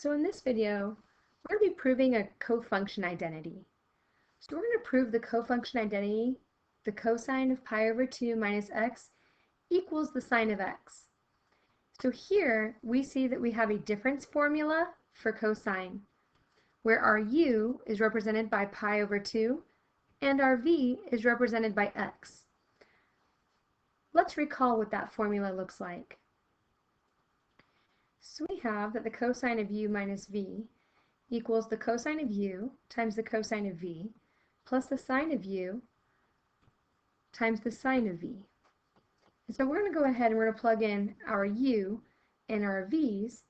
So in this video, we're going to be proving a cofunction identity. So we're going to prove the cofunction identity, the cosine of pi over 2 minus x equals the sine of x. So here we see that we have a difference formula for cosine, where our u is represented by pi over 2 and our v is represented by x. Let's recall what that formula looks like. So we have that the cosine of u minus v equals the cosine of u times the cosine of v plus the sine of u times the sine of v. And so we're going to go ahead and we're going to plug in our u and our v's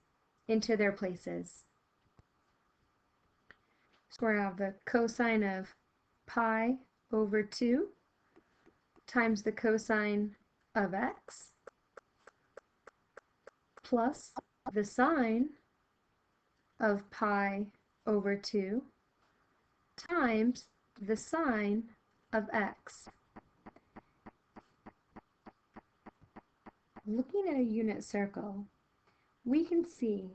into their places. So we're going to have the cosine of pi over 2 times the cosine of x plus the sine of pi over 2 times the sine of x. Looking at a unit circle, we can see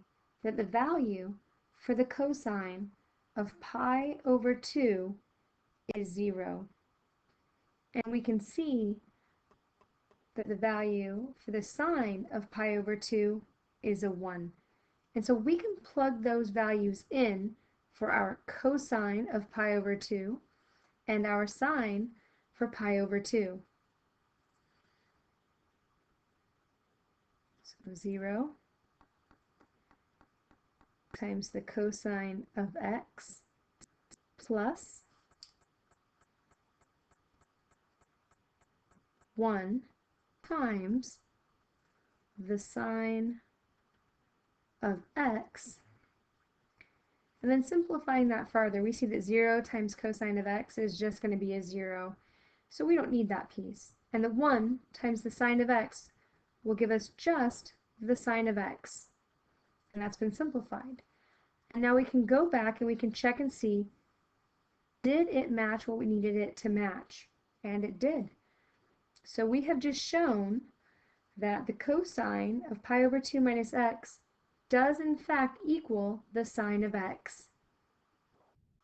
that the value for the cosine of pi over 2 is 0. And we can see that the value for the sine of pi over 2 is a 1. And so we can plug those values in for our cosine of pi over 2 and our sine for pi over 2. So 0 times the cosine of x plus 1 times the sine of x. And then simplifying that farther, we see that 0 times cosine of x is just going to be a 0. So we don't need that piece. And the 1 times the sine of x will give us just the sine of x. And that's been simplified. And now we can go back and we can check and see, did it match what we needed it to match? And it did. So we have just shown that the cosine of pi over 2 minus x does in fact equal the sine of x.